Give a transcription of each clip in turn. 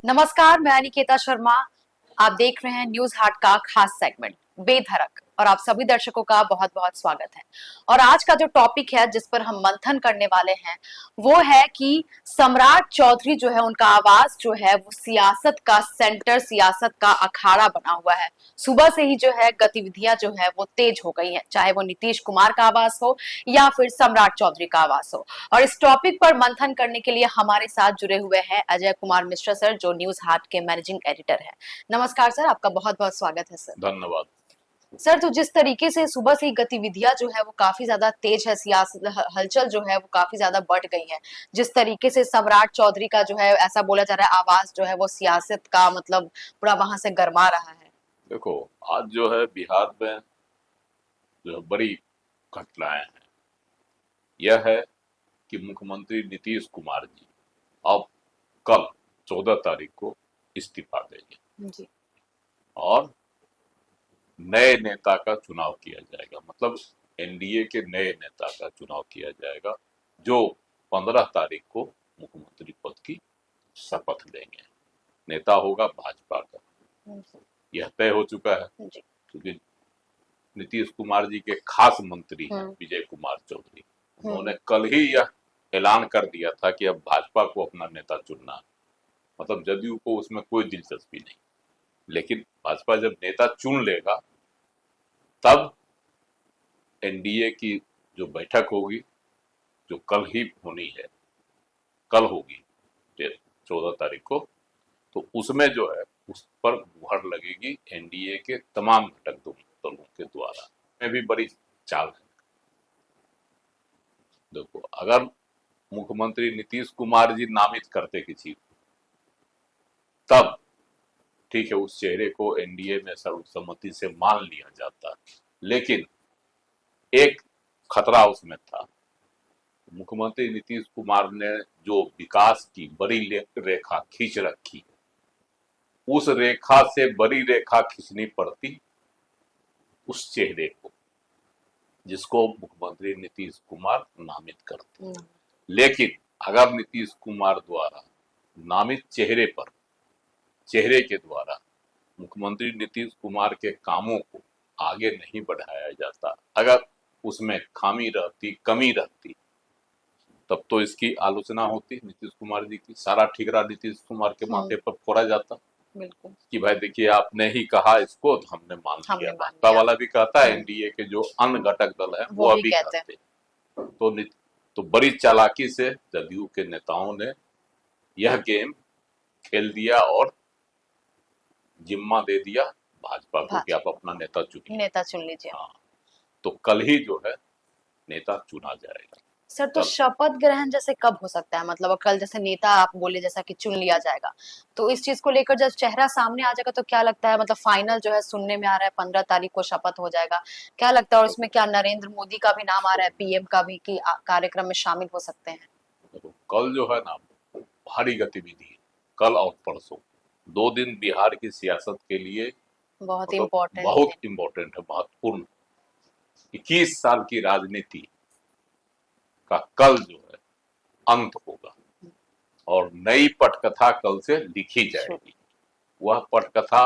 नमस्कार, मैं अनिकेता शर्मा। आप देख रहे हैं न्यूज हाट का खास सेगमेंट बेधड़क और आप सभी दर्शकों का बहुत बहुत स्वागत है। और आज का जो टॉपिक है जिस पर हम मंथन करने वाले हैं वो है कि सम्राट चौधरी जो है उनका आवाज जो है वो सियासत का सेंटर, सियासत का अखाड़ा बना हुआ है। सुबह से ही जो है गतिविधियां जो है वो तेज हो गई हैं, चाहे वो नीतीश कुमार का आवाज हो या फिर सम्राट चौधरी का आवाज हो। और इस टॉपिक पर मंथन करने के लिए हमारे साथ जुड़े हुए हैं अजय कुमार मिश्रा सर, जो न्यूज हाट के मैनेजिंग एडिटर है। नमस्कार सर, आपका बहुत बहुत स्वागत है सर। धन्यवाद। सर, तो जिस तरीके से सुबह से ही गतिविधियां जो है वो काफी ज्यादा तेज है, सियासत हलचल जो है वो काफी ज्यादा बढ़ गई है। जिस तरीके से सम्राट चौधरी का जो है ऐसा बोला जा रहा है आवाज जो है वो सियासत का मतलब पूरा वहां से गरमा रहा है। देखो, आज जो है बिहार में जो बड़ी घटनाएं हैं, यह है कि मुख्यमंत्री नीतीश कुमार जी अब कल 14 तारीख को इस्तीफा देंगे जी। और नए नेता का चुनाव किया जाएगा। मतलब एनडीए के नए नेता का चुनाव किया जाएगा, जो 15 तारीख को मुख्यमंत्री पद की शपथ लेंगे। नेता होगा भाजपा का, यह तय हो चुका है। जी। क्योंकि नीतीश कुमार जी के खास मंत्री हैं विजय कुमार चौधरी, उन्होंने कल ही यह ऐलान कर दिया था कि अब भाजपा को अपना नेता चुनना है। मतलब जदयू को उसमें कोई दिलचस्पी नहीं, लेकिन भाजपा जब नेता चुन लेगा तब एनडीए की जो बैठक होगी, जो कल ही होनी है, कल होगी 14 तारीख को, तो उसमें जो है उस पर मुहर लगेगी एनडीए के तमाम घटक दलों के द्वारा। में भी बड़ी चाल है। देखो, अगर मुख्यमंत्री नीतीश कुमार जी नामित करते किसी को, तब ठीक है, उस चेहरे को एनडीए में सर्वसम्मति से मान लिया जाता। लेकिन एक खतरा उसमें था। मुख्यमंत्री नीतीश कुमार ने जो विकास की बड़ी रेखा खींच रखी, उस रेखा से बड़ी रेखा खींचनी पड़ती उस चेहरे को जिसको मुख्यमंत्री नीतीश कुमार नामित करते। लेकिन अगर नीतीश कुमार द्वारा नामित चेहरे के द्वारा मुख्यमंत्री नीतीश कुमार के कामों को आगे नहीं बढ़ाया जाता, अगर उसमें खामी रहती, कमी रहती, तब तो इसकी आलोचना होती नीतीश कुमार जी की। सारा ठिकरा नीतीश कुमार के माथे पर फोड़ा जाता। बिल्कुल। कि भाई देखिए, आपने ही कहा इसको तो हमने मान लिया। भाजपा वाला भी कहता है, एनडीए के जो अन्य घटक दल है वो अभी कहते हैं। तो बड़ी चालाकी से जदयू के नेताओं ने यह गेम खेल दिया और जिम्मा दे दिया भाजपा को कि आप अपना नेता चुन लीजिए। हाँ, तो कल ही जो है नेता चुना जाएगा। सर, तो शपथ ग्रहण जैसे कब हो सकता है? मतलब कल जैसे नेता आप बोले जैसा कि चुन लिया जाएगा, तो इस चीज को लेकर जब चेहरा सामने आ जाएगा तो क्या लगता है, मतलब फाइनल जो है सुनने में आ रहा है 15 तारीख को शपथ हो जाएगा, क्या लगता है? और इसमें क्या नरेंद्र मोदी का भी नाम आ रहा है, पीएम का भी, कि कार्यक्रम में शामिल हो सकते हैं? देखो, कल जो है ना भारी गतिविधि है। कल और परसों 2 दिन बिहार की सियासत के लिए बहुत बहुत इम्पोर्टेंट है, महत्वपूर्ण। 21 साल की राजनीति का कल जो है अंत होगा और नई पटकथा कल से लिखी जाएगी। वह पटकथा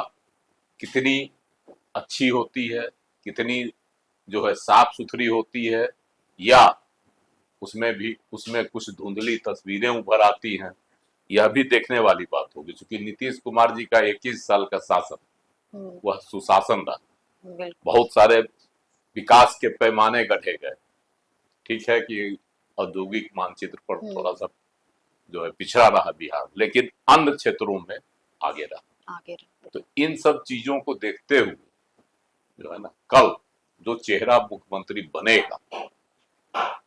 कितनी अच्छी होती है, कितनी जो है साफ सुथरी होती है, या उसमें कुछ धुंधली तस्वीरें उभर आती हैं, यह भी देखने वाली बात होगी। क्योंकि नीतीश कुमार जी का 21 साल का शासन वह सुशासन रहा। बहुत सारे विकास के पैमाने गढ़े गए। ठीक है कि औद्योगिक मानचित्र पर थोड़ा सा जो है पिछड़ा रहा बिहार, लेकिन अन्य क्षेत्रों में आगे रहा। तो इन सब चीजों को देखते हुए जो है ना, कल जो चेहरा मुख्यमंत्री बनेगा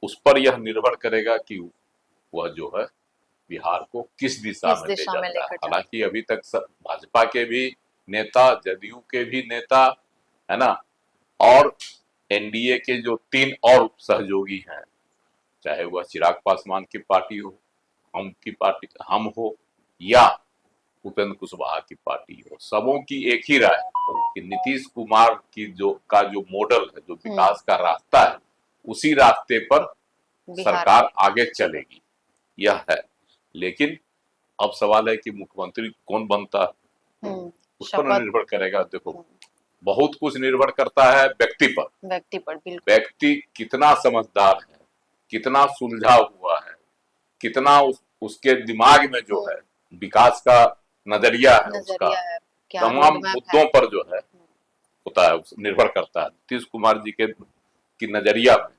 उस पर यह निर्भर करेगा कि वह जो है बिहार को किस दिशा में ले जाता है। हालांकि अभी तक भाजपा के भी नेता, जदयू के भी नेता, है ना, और एनडीए के जो 3 और सहयोगी हैं, चाहे वह चिराग पासवान की पार्टी हो, हम हो, या उपेंद्र कुशवाहा की पार्टी हो, सबों की एक ही राय कि नीतीश कुमार की जो मॉडल है, जो विकास का रास्ता है, उसी रास्ते पर सरकार आगे चलेगी, यह है। लेकिन अब सवाल है कि मुख्यमंत्री कौन बनता है, उस पर शपथ निर्भर करेगा। देखो, बहुत कुछ निर्भर करता है व्यक्ति पर। व्यक्ति पर, बिल्कुल। व्यक्ति कितना समझदार है, कितना सुलझा हुआ है, कितना उसके दिमाग में जो है विकास का नजरिया है, उसका नजरिया है, क्या तमाम रोड मैप मुद्दों है। पर जो है होता है, निर्भर करता है। नीतीश कुमार जी के की नजरिया में,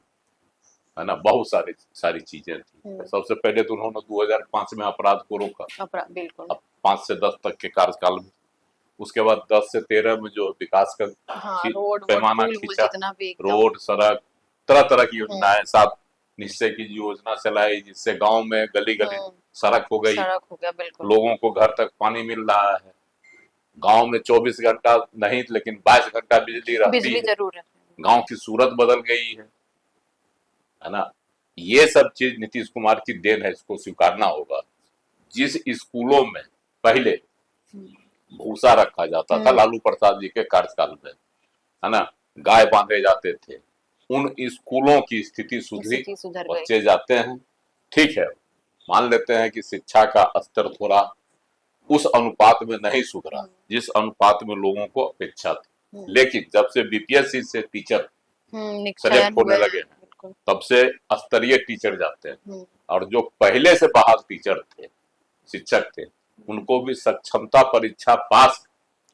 है ना, बहुत सारी चीजें थी। सबसे पहले तो उन्होंने 2005 में अपराध को रोका, बिल्कुल। अब 5 से 10 तक के कार्यकाल में। उसके बाद 10 से 13 में जो विकास का रोड पैमाना खींचा, जितना भी रोड, सड़क, तरह तरह की योजनाएं, 7 निश्चय की योजना चलाई, जिससे गांव में गली गली सड़क हो गई, सड़क हो गया, बिल्कुल। लोगों को घर तक पानी मिल रहा है। गांव में 24 घंटा नहीं लेकिन 22 घंटा बिजली रहती है। जरूर है। गांव की सूरत बदल गई है ना। ये सब चीज नीतीश कुमार की देन है, इसको स्वीकारना होगा। जिस स्कूलों में पहले भूसा रखा जाता था लालू प्रसाद जी के कार्यकाल में, है ना, गाय बांधे जाते थे, उन स्कूलों की स्थिति सुधरी, बच्चे जाते हैं। ठीक है, मान लेते हैं कि शिक्षा का स्तर थोड़ा उस अनुपात में नहीं सुधरा जिस अनुपात में लोगों को अपेक्षा थी, लेकिन जब से बीपीएससी से टीचर सेलेक्ट होने लगे हैं, तब से स्तरीय टीचर जाते हैं। और जो पहले से बहाल टीचर थे, शिक्षक थे, उनको भी सक्षमता परीक्षा पास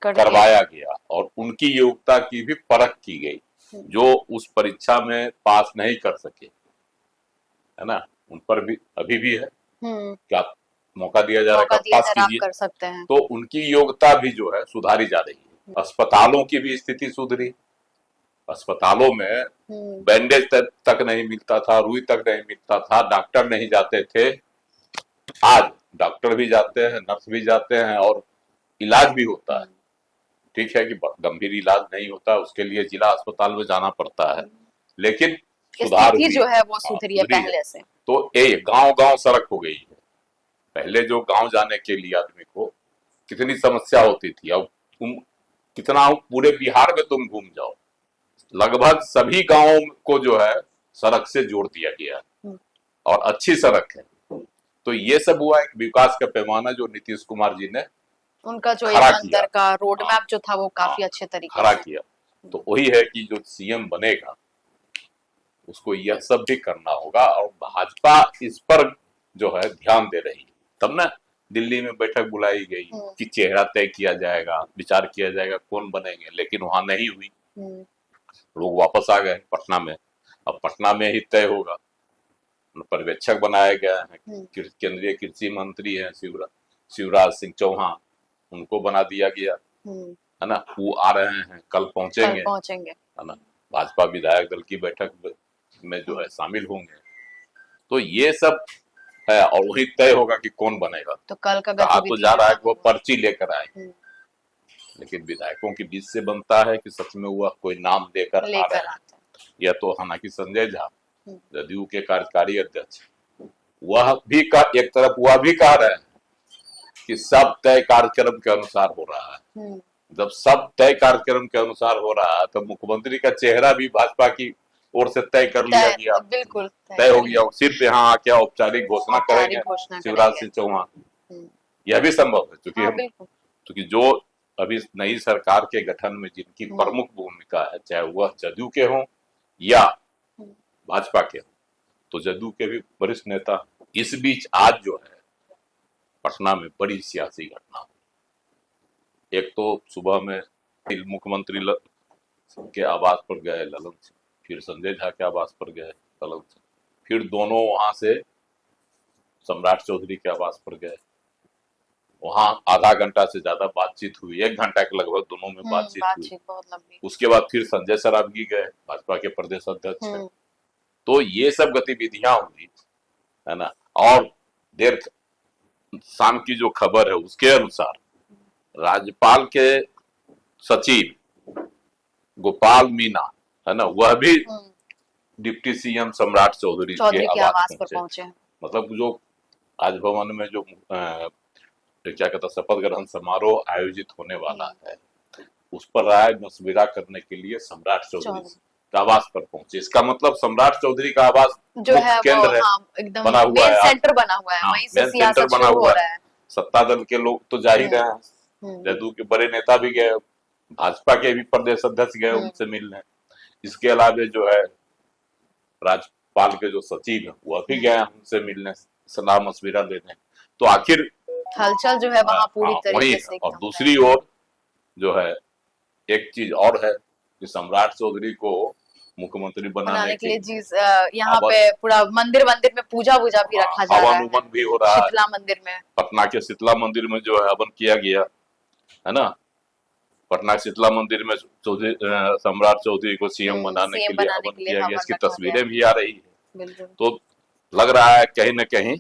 करवाया गया और उनकी योग्यता की भी परख की गई। जो उस परीक्षा में पास नहीं कर सके, है ना, उन पर भी अभी भी है, क्या मौका दिया जा रहा है, पास कीजिए, कर सकते हैं। तो उनकी योग्यता भी जो है सुधारी जा रही है। अस्पतालों की भी स्थिति सुधरी। अस्पतालों में बैंडेज तक नहीं मिलता था, रुई तक नहीं मिलता था, डॉक्टर नहीं जाते थे। आज डॉक्टर भी जाते हैं, नर्स भी जाते हैं और इलाज भी होता है। ठीक है कि गंभीर इलाज नहीं होता, उसके लिए जिला अस्पताल में जाना पड़ता है, लेकिन सुधार जो है वो सुधरी है पहले से। तो गांव गांव सड़क हो गई है। पहले जो गांव जाने के लिए आदमी को कितनी समस्या होती थी, अब तुम कितना पूरे बिहार में तुम घूम जाओ, लगभग सभी गांवों को जो है सड़क से जोड़ दिया गया और अच्छी सड़क है। तो ये सब हुआ एक विकास का पैमाना जो नीतीश कुमार जी ने उनका जो अंदर का रोड मैप जो था वो काफी अच्छे तरीके खड़ा किया। तो वही है कि जो सीएम बनेगा उसको यह सब भी करना होगा और भाजपा इस पर जो है ध्यान दे रही है। तब ना दिल्ली में बैठक बुलाई गई कि चेहरा तय किया जाएगा, विचार किया जाएगा कौन बनेंगे, लेकिन वहां नहीं हुई। लोग वापस आ गए पटना में। अब पटना में ही तय होगा। पर्यवेक्षक बनाए गए हैं, केंद्रीय कृषि मंत्री हैं शिवराज सिंह चौहान, उनको बना दिया गया, है ना। वो आ रहे हैं, कल पहुंचेंगे, है ना। भाजपा विधायक दल की बैठक में जो है शामिल होंगे। तो ये सब है और वही तय होगा कि कौन बनेगा। तो कल का कहा तो जा रहा है कि वो पर्ची लेकर आए, लेकिन विधायकों के बीच से बनता है कि सच में वह कोई नाम लेकर आ रहा है। यह तो हालांकि संजय झा जदयू के कार्यकारी अध्यक्ष, वह भी एक तरफ वह भी कह रहे हैं कि सब तय कार्यक्रम के अनुसार हो रहा है। जब सब तय कार्यक्रम के अनुसार हो रहा है तो मुख्यमंत्री का चेहरा भी भाजपा की ओर से तय कर लिया गया, बिल्कुल तय हो गया। सिर्फ यहाँ आके औपचारिक घोषणा करेंगे शिवराज सिंह चौहान। यह भी संभव है क्योंकि जो अभी नई सरकार के गठन में जिनकी प्रमुख भूमिका है, चाहे वह जदयू के हों या भाजपा के हों, तो जदयू के भी वरिष्ठ नेता। इस बीच आज जो है पटना में बड़ी सियासी घटना हुई। एक तो सुबह में मुख्यमंत्री के आवास पर गए ललन सिंह, फिर संजय झा के आवास पर गए ललन सिंह, फिर दोनों वहां से सम्राट चौधरी के आवास पर गए। वहां आधा घंटा से ज्यादा बातचीत हुई, 1 घंटा के लगभग दोनों में बातचीत हुई। बहुत लंबी। उसके बाद फिर संजय सरावगी गए, भाजपा के प्रदेश अध्यक्ष हैं। तो ये सब गतिविधियां हुई, है ना। और देर शाम की जो खबर है उसके अनुसार राज्यपाल के सचिव गोपाल मीना, है ना, वह भी डिप्टी सीएम सम्राट चौधरी के आवास पर पहुंचे। मतलब जो राजभवन में जो क्या कहता शपथ ग्रहण समारोह आयोजित होने वाला है, उस पर राय मशविरा करने के लिए सम्राट चौधरी का आवास पर पहुंचे। इसका मतलब सम्राट चौधरी का आवास जो है केंद्र है, एकदम बना हुआ है, सेंटर बना हुआ है, वहीं से सियासत शुरू हो रहा है। सत्ता दल के लोग तो जा ही रहे हैं, हम्म, जदयू के बड़े नेता भी गए, भाजपा के भी प्रदेश अध्यक्ष गए उनसे मिलने। इसके अलावा जो है राज्यपाल के जो सचिव है वह भी गए उनसे मिलने, सलाह मशविरा देने। तो आखिर हलचल जो है वहां पूरी वही तरीके है। से और एकदम दूसरी ओर जो है एक चीज और है कि सम्राट चौधरी को मुख्यमंत्री बनाने बनाने के लिए के जी यहाँ हवन पे पूरा मंदिर मंदिर में पूजा वूजा भी रखा जा रहा हवन है, उवन भी हो रहा है। शीतला मंदिर में। पटना के शीतला मंदिर में जो है हवन किया गया है ना। पटना शीतला मंदिर में चौधरी सम्राट चौधरी को सीएम बनाने के सीएम लिए बनाने हवन के लिए किया गया। हवन इसकी रखा गया। तस्वीरें भी आ रही है। बिल्कुल, तो लग रहा है कहीं न कहीं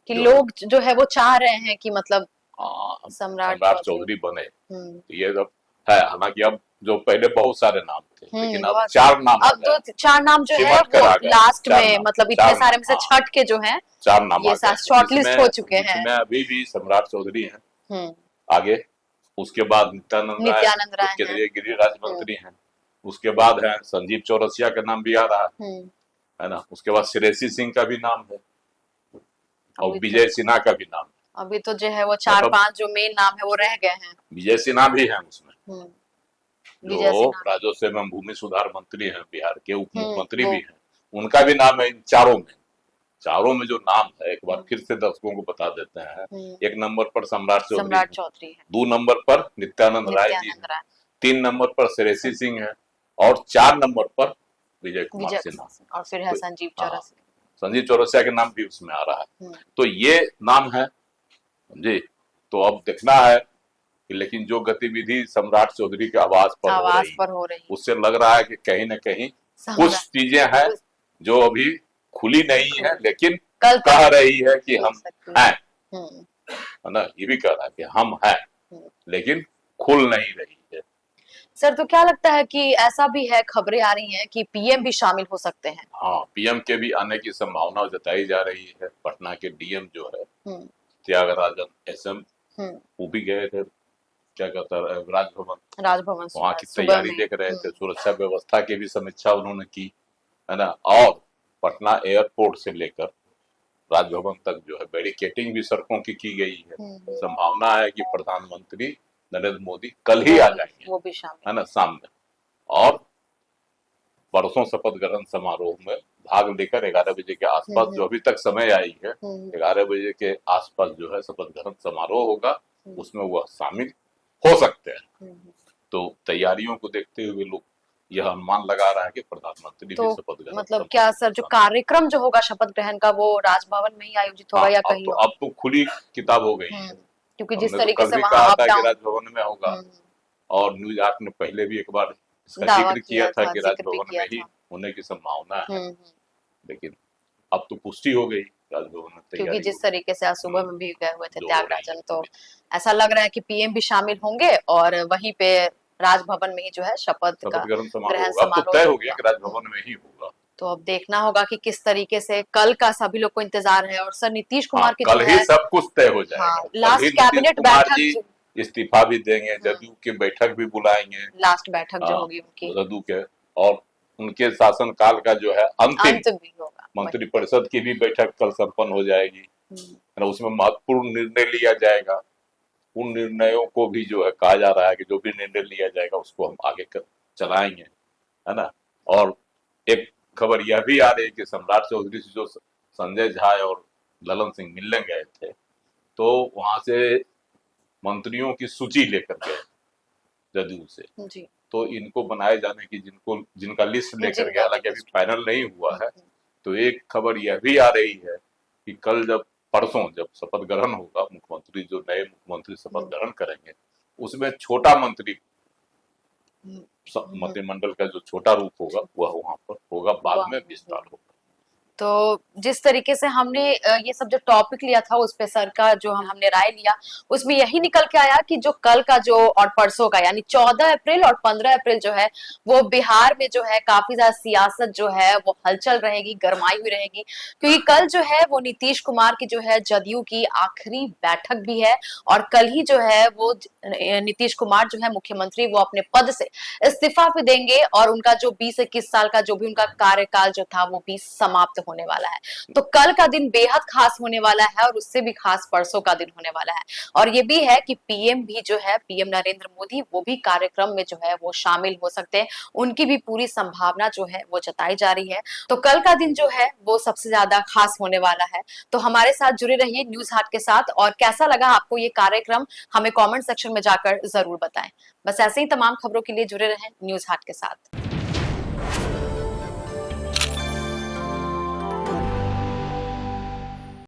कि जो लोग जो है वो चाह रहे हैं कि मतलब सम्राट सम्राट चौधरी। चौधरी बने। हम्म, तो ये सब है। हालांकि अब जो पहले बहुत सारे नाम थे, लेकिन अब बहुत 4 नाम आ अब गए, 4 नाम जो है सिमट कर वो आ गए। लास्ट 4 में, नाम, मतलब 4 इतने सारे में से नाम, हाँ, छठ के जो हैं 4 नाम आ ये गए। शॉर्ट लिस्ट हो चुके हैं। जिसमें अभी भी सम्राट चौधरी हैं हम्म, आगे, उसके बाद नित्यानंद राय नित्यानंद जो राय हैं। केंद्रीय गृह राज्य मंत्री हैं, उसके बाद है संजीव चौरसिया का नाम भी आ रहा है ना। उसके बाद श्रेयसी सिंह का भी नाम है और अभी विजय सिन्हा का भी नाम है। अभी तो जो है वो 4-5 जो मेन नाम है वो रह गए हैं। विजय सिन्हा भी है उसमें, विजय जो सिन्हा, राजस्व एवं भूमि सुधार मंत्री हैं, बिहार के उप मुख्यमंत्री वो भी हैं, उनका भी नाम है इन चारों में जो नाम है एक बार फिर से दर्शकों को बता देते हैं। 1 नंबर पर सम्राट चौधरी है, 2 नंबर पर नित्यानंद राय जी है, 3 नंबर पर श्रेयसी सिंह है और 4 नंबर पर विजय कुमार सिन्हा। और फिर है संजीव चौरसिया। संजीव चौरसिया के नाम भी उसमें आ रहा है। तो ये नाम है जी। तो अब देखना है कि लेकिन जो गतिविधि सम्राट चौधरी के आवास पर हो रही है, उससे लग रहा है कि कहीं न कहीं कुछ चीजें हैं जो अभी खुली नहीं है, लेकिन कह रही है कि हम हैं, है ना। ये भी कह रहा है कि हम हैं, लेकिन खुल नहीं रही है। सर, तो क्या लगता है कि ऐसा भी है, खबरें आ रही हैं कि पीएम भी शामिल हो सकते हैं? हाँ, पीएम के भी आने की संभावना जताई जा रही है। पटना के डीएम जो है त्यागराजन एसएम, वो भी गए थे, क्या कहता है, राजभवन वहाँ की तैयारी देख रहे थे। सुरक्षा व्यवस्था की भी समीक्षा उन्होंने की, है ना। और पटना एयरपोर्ट से लेकर राजभवन तक जो है बैरिकेटिंग भी सड़कों की गई है। संभावना है कि प्रधानमंत्री नरेंद्र मोदी कल ही आ जाएंगे, वो भी शामिल, है ना, शाम में। और परसों शपथ ग्रहण समारोह में भाग लेकर 11 बजे के आसपास, जो अभी तक समय आई है, 11 बजे के आसपास जो है शपथ ग्रहण समारोह होगा, उसमें वह शामिल हो सकते हैं। तो तैयारियों को देखते हुए लोग यह अनुमान लगा रहा है कि प्रधानमंत्री भी शपथ ग्रहण, मतलब क्या सर, जो कार्यक्रम जो होगा शपथ ग्रहण का वो राजभवन में ही आयोजित होगा या कहीं? अब तो खुली किताब हो गई है, क्योंकि जिस हमने तो तरीके कल से भी वहाँ कहा अप था कि डाउन, राजभवन में होगा, और न्यूज 8 ने पहले भी एक बार इसका दावा जिक्र किया था कि जिक्र भी राजभवन किया में ही था। होने की संभावना है। लेकिन अब तो पुष्टि हो गई राजभवन में तैयारी, क्योंकि जिस तरीके से आज सुबह में भी गए हुए थे जो त्यागराजन, तो ऐसा लग रहा है कि पीएम भी शामिल होंगे और वहीं पे राजभवन में ही जो है शपथ ग्रहण समारोह तय हो गया कि राजभवन में ही होगा। तो अब देखना होगा कि किस तरीके से कल का सभी लोग को इंतजार है। और सर, नीतीश कुमार की कल जो ही है सब कुछ तय हो जाएगा। लास्ट कैबिनेट बैठक, इस्तीफा भी देंगे, जदयू की बैठक भी बुलाएंगे, लास्ट बैठक जो होगी उनकी जदयू के, और उनके शासन काल का जो है अंतिम भी होगा। मंत्रिपरिषद की भी बैठक कल संपन्न हो जाएगी, उसमें महत्वपूर्ण निर्णय लिया जाएगा। उन निर्णयों को भी जो है कहा जा रहा है कि जो भी निर्णय लिया जाएगा उसको हम आगे चलाएंगे, है ना। और एक खबर यह भी आ रही है कि सम्राट चौधरी से जो संजय झा और ललन सिंह मिलने गए थे, तो वहां से मंत्रियों की सूची लेकर गए जदयू से जी। तो इनको बनाए जाने की जिनका लिस्ट लेकर गया, हालांकि अभी फाइनल नहीं हुआ है। तो एक खबर यह भी आ रही है कि कल परसों जब शपथ ग्रहण होगा, मुख्यमंत्री जो नए मुख्यमंत्री शपथ ग्रहण करेंगे, उसमें छोटा मंत्री मंत्रिमंडल का जो छोटा रूप होगा वह वहां पर होगा, बाद में विस्तार होगा। तो जिस तरीके से हमने ये सब जो टॉपिक लिया था उस पे सर का जो हमने राय लिया, उसमें यही निकल के आया कि जो कल का जो और परसों का यानी 14 अप्रैल और 15 अप्रैल जो है वो बिहार में जो है काफी ज्यादा सियासत जो है वो हलचल रहेगी, गरमाई हुई रहेगी। क्योंकि कल जो है वो नीतीश कुमार की जो है जदयू की आखिरी बैठक भी है और कल ही जो है वो नीतीश कुमार जो है मुख्यमंत्री वो अपने पद से इस्तीफा भी देंगे और उनका जो 20-21 साल का जो भी उनका कार्यकाल जो था वो भी समाप्त होने वाला है। तो कल का दिन बेहद खास होने वाला है और उससे भी खास परसों का दिन होने वाला है। और ये भी है कि पीएम भी जो है, पीएम नरेंद्र मोदी, वो भी कार्यक्रम में जो है वो शामिल हो सकते हैं। उनकी भी पूरी संभावना जो है वो जताई जा रही है। तो कल का दिन जो है वो सबसे ज्यादा खास होने वाला है। तो हमारे साथ जुड़े रहिए न्यूज हाट के साथ। और कैसा लगा आपको ये कार्यक्रम, हमें कमेंट सेक्शन में जाकर जरूर बताएं। बस ऐसे ही तमाम खबरों के लिए जुड़े रहें न्यूज हाट के साथ।